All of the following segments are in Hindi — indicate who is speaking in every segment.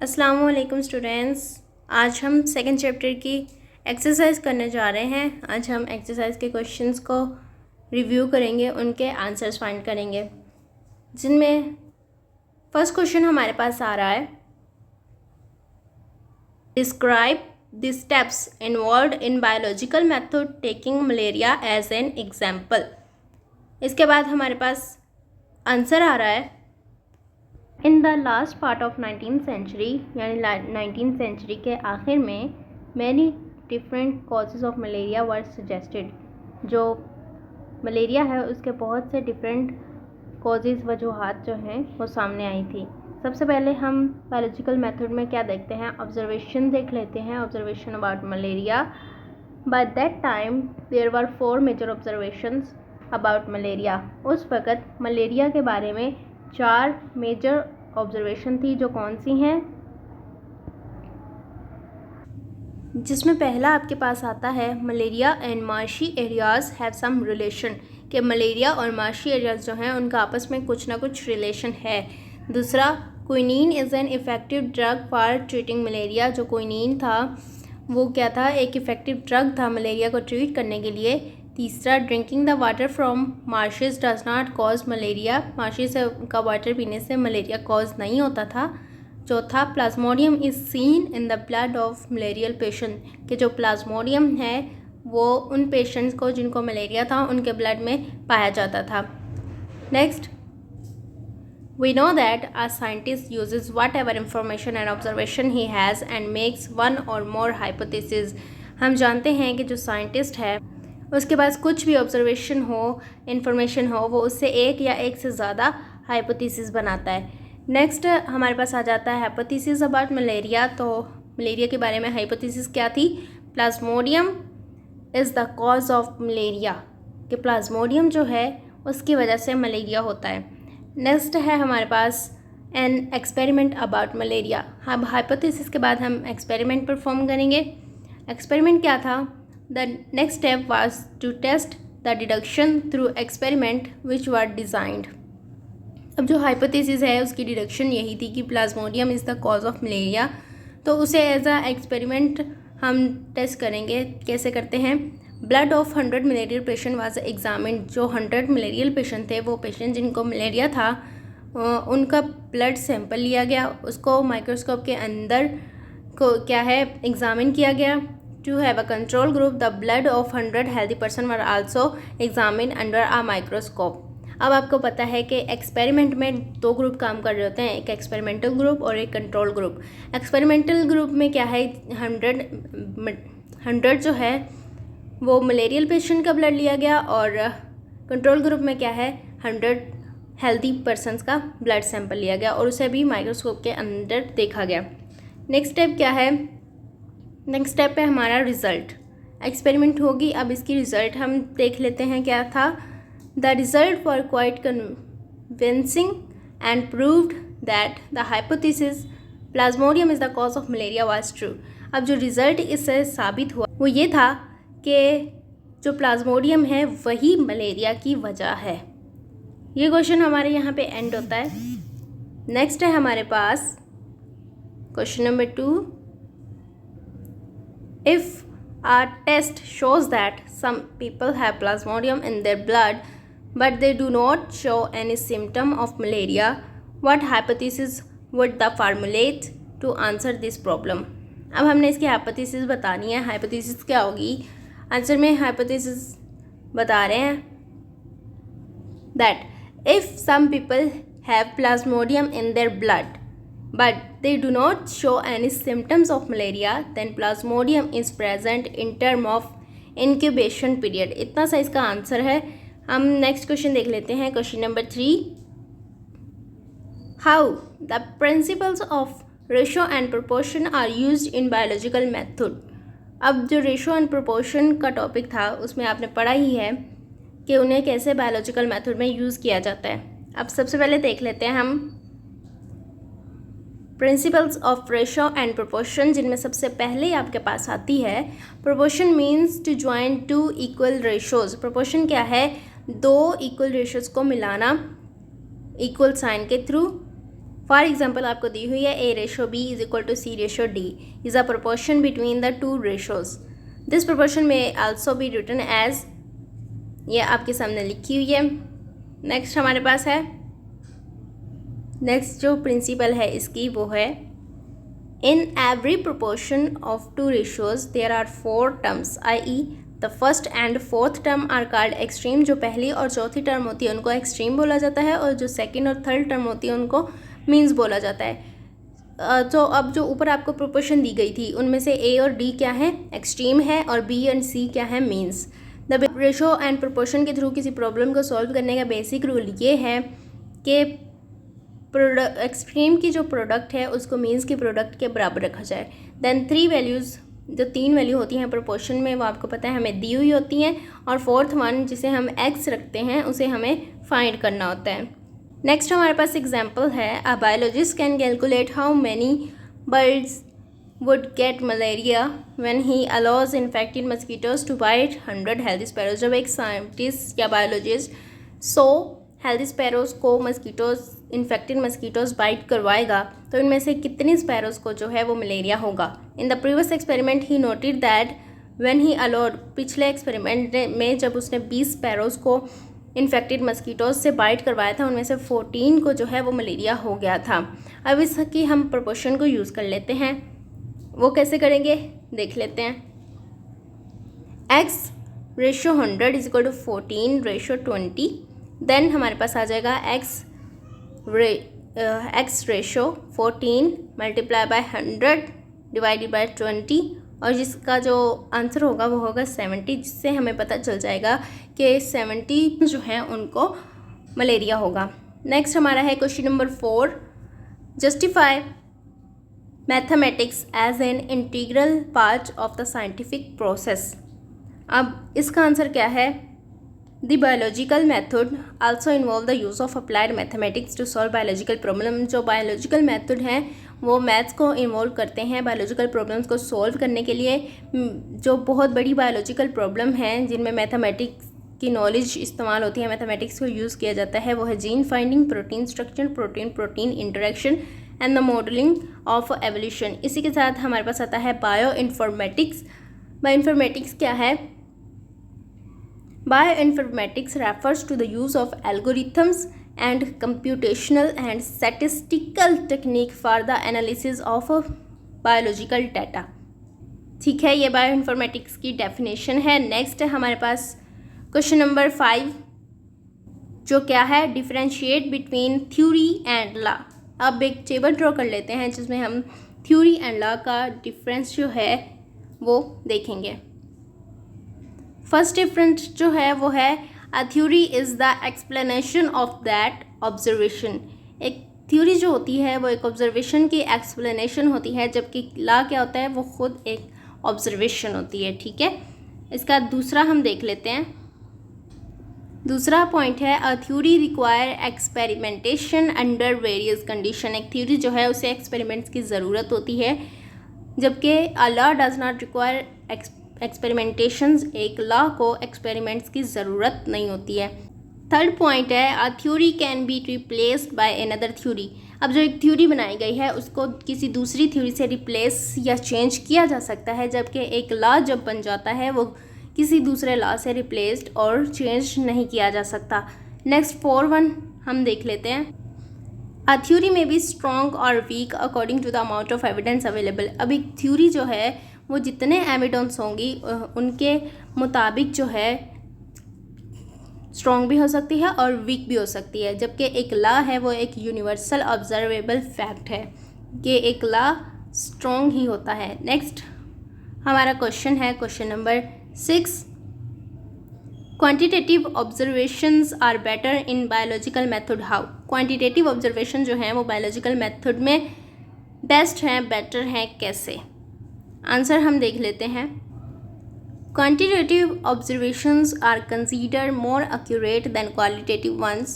Speaker 1: अस्सलामुअलैकुम स्टूडेंट्स। आज हम सेकंड चैप्टर की एक्सरसाइज करने जा रहे हैं। आज हम एक्सरसाइज के क्वेश्चंस को रिव्यू करेंगे, उनके आंसर्स फाइंड करेंगे, जिनमें फर्स्ट क्वेश्चन हमारे पास आ रहा है, describe the steps involved in biological method taking malaria as an example. इसके बाद हमारे पास आंसर आ रहा है, in the last part of 19th century, यानी 19th सेंचुरी के आखिर में many different causes of malaria were suggested. जो मलेरिया है उसके बहुत से डिफरेंट कॉजेज़ वजूहात जो हैं वो सामने आई थी। सबसे पहले हम बायोलॉजिकल मेथड में क्या देखते हैं, ऑब्जर्वेशन देख लेते हैं। Observation about malaria. By that time there were 4 major observations about malaria. उस वक़्त मलेरिया के बारे में 4 मेजर ऑब्जर्वेशन थी, जो कौन सी हैं, जिसमें पहला आपके पास आता है, malaria and marshy areas have some relation, कि मलेरिया और मार्शी एरियाज़ जो हैं उनका आपस में कुछ ना कुछ रिलेशन है। दूसरा, quinine is an effective drug for treating malaria. जो क्विनीन था वो क्या था, एक इफ़ेक्टिव ड्रग था मलेरिया को ट्रीट करने के लिए। तीसरा, drinking the water from marches does not cause malaria. Marches का वाटर पीने से मलेरिया कॉज नहीं होता था। चौथा, Plasmodium is seen in the blood of malarial patient, कि जो प्लाज्मोडियम है वो उन पेशेंट्स को जिनको मलेरिया था उनके ब्लड में पाया जाता था। Next, we know that a scientist uses whatever information and observation he has and makes one or more hypotheses। हम जानते हैं कि जो साइंटिस्ट है उसके पास कुछ भी ऑब्जर्वेशन हो, इंफॉर्मेशन हो, वो उससे एक या एक से ज़्यादा हाइपोथेसिस बनाता है। नेक्स्ट हमारे पास आ जाता है हाइपोथेसिस अबाउट मलेरिया। तो मलेरिया के बारे में हाइपोथेसिस क्या थी, Plasmodium is the cause of malaria, कि प्लाज्मोडियम जो है उसकी वजह से मलेरिया होता है। नेक्स्ट है हमारे पास एन एक्सपेरिमेंट अबाउट मलेरिया। हम हाइपोथेसिस के बाद हम एक्सपेरिमेंट परफॉर्म करेंगे। एक्सपेरिमेंट क्या था, the next step was to test the deduction through experiment which were designed. अब जो हाइपोथेसिस है उसकी डिडक्शन यही थी कि plasmodium is the cause of malaria, तो उसे एज अ एक्सपेरिमेंट हम टेस्ट करेंगे। कैसे करते हैं, blood of 100 malarial patient was examined. जो 100 मलेरियल पेशेंट थे, वो पेशेंट जिनको मलेरिया था, उनका ब्लड सैंपल लिया गया, उसको माइक्रोस्कोप के अंदर को क्या है एग्जामिन किया गया। To have a control group, the blood of 100 healthy person were also examine under a microscope. अब आपको पता है कि एक्सपेरिमेंट में 2 ग्रुप काम कर रहे होते हैं, एक एक्सपेरिमेंटल ग्रुप और एक कंट्रोल ग्रुप। एक्सपेरिमेंटल ग्रुप में क्या है, 100 जो है वो मलेरियल पेशेंट का ब्लड लिया गया, और कंट्रोल ग्रुप में क्या है, 100 हेल्दी पर्सनस का ब्लड सैंपल लिया गया और उसे भी माइक्रोस्कोप के अंदर देखा गया। नेक्स्ट स्टेप क्या है, नेक्स्ट स्टेप है हमारा रिज़ल्ट। एक्सपेरिमेंट होगी, अब इसकी रिज़ल्ट हम देख लेते हैं क्या था। The result were quite convincing and proved that the hypothesis Plasmodium is the cause of malaria was true. अब जो रिज़ल्ट इससे साबित हुआ वो ये था कि जो प्लाज्मोडियम है वही मलेरिया की वजह है। ये क्वेश्चन हमारे यहाँ पे एंड होता है। नेक्स्ट है हमारे पास क्वेश्चन नंबर 2, इफ़ a test shows that some people have plasmodium in their blood but they do not show any symptom of malaria, what hypothesis would the formulate to answer this problem। अब हमने इसकी हाइपोथेसिस बतानी है। हाइपोथेसिस क्या होगी, आंसर में हाइपोथेसिस बता रहे हैं that if some people have plasmodium in their blood but they do not show any symptoms of malaria, then plasmodium is present in term of incubation period। इतना सा इसका आंसर है। हम नेक्स्ट क्वेश्चन देख लेते हैं, question number 3, how the principles of ratio and proportion are used in biological method. अब जो रेशो एंड प्रोपोर्शन का टॉपिक था उसमें आपने पढ़ा ही है कि उन्हें कैसे बायोलॉजिकल मेथड में यूज़ किया जाता है। अब सबसे पहले देख लेते हैं हम principles of ratio and proportion, जिनमें सबसे पहले आपके पास आती है proportion means to join 2 equal ratios. Proportion क्या है, 2 इक्वल रेशोज़ को मिलाना इक्वल साइन के थ्रू। फॉर एग्जाम्पल आपको दी हुई है A/B is equal to C/D is a proportion between the two ratios. This proportion may also be written as, ये आपके सामने लिखी हुई है। नेक्स्ट हमारे पास है, नेक्स्ट जो प्रिंसिपल है इसकी वो है in every proportion of two ratios there are 4 terms, i.e. The first and fourth term are called extreme. जो पहली और चौथी टर्म होती है उनको एक्सट्रीम बोला जाता है, और जो सेकंड और थर्ड टर्म होती है उनको मीन्स बोला जाता है। तो अब जो ऊपर आपको प्रोपोर्शन दी गई थी उनमें से A और D क्या है, एक्सट्रीम है, और B एंड C क्या है, means. The ratio and proportion के थ्रू किसी प्रॉब्लम को सॉल्व करने का बेसिक रूल ये है कि एक्सट्रीम की जो प्रोडक्ट है उसको मीन्स के प्रोडक्ट के बराबर रखा जाए। देन 3 वैल्यूज़, जो 3 वैल्यू होती हैं प्रोपोर्शन में वो आपको पता है हमें दी हुई होती हैं, और फोर्थ वन जिसे हम x रखते हैं उसे हमें फाइंड करना होता है। नेक्स्ट हमारे पास एग्जांपल है, a biologist can calculate how many birds would get malaria when he allows infected mosquitoes to bite 100 healthy sparrows. जब एक साइंटिस्ट या बायोलॉजिस्ट 100 हेल्दी स्पैरोज को मस्कीटोज, इन्फेक्टेड मस्कीटोज बाइट करवाएगा तो इनमें से कितनी स्पैरोज को जो है वो मलेरिया होगा। In the previous experiment he noted that when he allowed, पिछले एक्सपेरिमेंट में जब उसने 20 स्पैरोज को इन्फेक्टेड मस्कीटोज से बाइट करवाया था उनमें से 14 को जो है वो मलेरिया हो गया था। अब इसकी हम प्रोपोर्शन को यूज़ कर लेते हैं, वो कैसे करेंगे देख लेते हैं। x/100 is equal to 14/20। Then हमारे पास आ जाएगा x/14 multiply by 100 divided by 20, और जिसका जो आंसर होगा वो होगा 70, जिससे हमें पता चल जाएगा कि 70 जो हैं उनको मलेरिया होगा। नेक्स्ट हमारा है question number 4, justify mathematics as an integral part of the scientific process. अब इसका आंसर क्या है, the biological method also involve the use of applied mathematics to solve biological problem. जो बायोलॉजिकल मेथड हैं वो मैथ्स को इन्वॉल्व करते हैं बायोलॉजिकल प्रॉब्लम्स को सॉल्व करने के लिए। जो बहुत बड़ी बायोलॉजिकल प्रॉब्लम हैं जिनमें मैथमेटिक्स की नॉलेज इस्तेमाल होती है, मैथमेटिक्स को यूज़ किया जाता है, वो है gene finding, protein structure, protein interaction and the modelling of evolution. इसी के साथ हमारे पास आता है बायो इन्फॉर्मेटिक्स। बायो इन्फॉर्मेटिक्स क्या है, Bioinformatics refers to the use of algorithms and computational and statistical technique for the analysis of biological data। ठीक है, ये बायोइन्फॉर्मेटिक्स की डेफिनेशन है। नेक्स्ट है हमारे पास क्वेश्चन नंबर 5, जो क्या है, differentiate between theory and law. अब एक टेबल ड्रॉ कर लेते हैं जिसमें हम थ्योरी एंड लॉ का डिफरेंस जो है वो देखेंगे। फर्स्ट डिफरेंस जो है वो है, a theory is the explanation of that observation. एक थ्योरी जो होती है वो एक ऑब्जर्वेशन की एक्सप्लेनेशन होती है, जबकि लॉ क्या होता है, वो खुद एक ऑब्जर्वेशन होती है। ठीक है, इसका दूसरा हम देख लेते हैं। दूसरा पॉइंट है, a theory require experimentation under various condition. एक थ्योरी जो है उसे एक्सपेरिमेंट्स की ज़रूरत होती है, जबकि a law does not require experimentations. एक लॉ को एक्सपेरिमेंट्स की ज़रूरत नहीं होती है। थर्ड पॉइंट है, a theory can be replaced by another theory. अब जो एक थ्योरी बनाई गई है उसको किसी दूसरी थ्योरी से रिप्लेस या चेंज किया जा सकता है, जबकि एक लॉ जब बन जाता है वो किसी दूसरे लॉ से रिप्लेस्ड और चेंज नहीं किया जा सकता। नेक्स्ट 4(1) हम देख लेते हैं। A theory may be strong और weak according to the amount of evidence available. अब एक थ्योरी जो है वो जितने एविडेंस होंगी उनके मुताबिक जो है स्ट्रॉन्ग भी हो सकती है और वीक भी हो सकती है, जबकि एक लॉ है वो एक यूनिवर्सल ऑब्जर्वेबल फैक्ट है कि एक लॉ स्ट्रॉन्ग ही होता है। नेक्स्ट हमारा क्वेश्चन है question number 6, quantitative observations are better in biological method how. Quantitative observation जो है वो बायोलॉजिकल मेथड में बेस्ट हैं, बेटर हैं, कैसे? आंसर हम देख लेते हैं। Quantitative observations are considered more accurate than qualitative ones।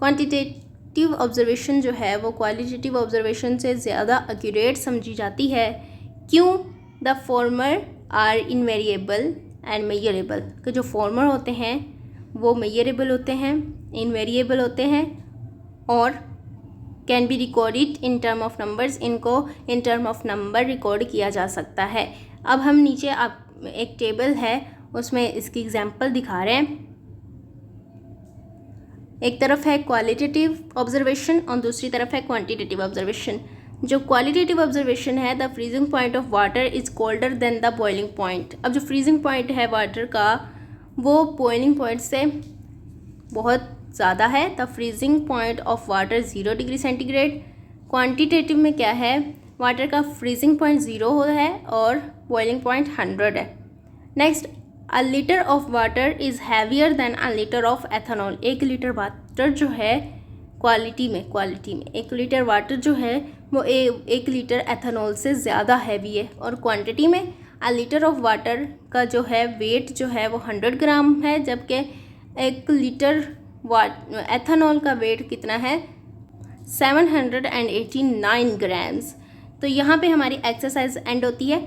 Speaker 1: Quantitative observation जो है वो qualitative observation से ज़्यादा accurate समझी जाती है। क्यों? The former are invariable and measurable। कि जो former होते हैं वो measurable होते हैं, invariable होते हैं और can be recorded in term of numbers, इनको in term of number record किया जा सकता है। अब हम नीचे आप एक टेबल है उसमें इसकी एग्जांपल दिखा रहे हैं। एक तरफ है क्वालिटेटिव ऑब्जर्वेशन और दूसरी तरफ है क्वांटिटेटिव ऑब्जर्वेशन। जो क्वालिटेटिव ऑब्जर्वेशन है, the freezing point of water is colder than the boiling point. अब जो फ्रीजिंग पॉइंट है वाटर का वो बॉइलिंग पॉइंट से बहुत ज़्यादा है। The freezing point of water 0 degree centigrade. Quantitative में क्या है, वाटर का फ्रीजिंग पॉइंट 0 है और बॉइलिंग पॉइंट 100 है। Next, a litre of water is heavier than a litre of ethanol. 1 litre water जो है क्वालिटी में 1 लीटर वाटर जो है वो 1 लीटर एथेनॉल से ज़्यादा हैवी है। और क्वांटिटी में अ लीटर ऑफ वाटर का जो है वेट जो है वो 100 ग्राम है, जबकि 1 लीटर एथेनॉल का वेट कितना है, 789 ग्राम्स। तो यहाँ पे हमारी एक्सरसाइज एंड होती है।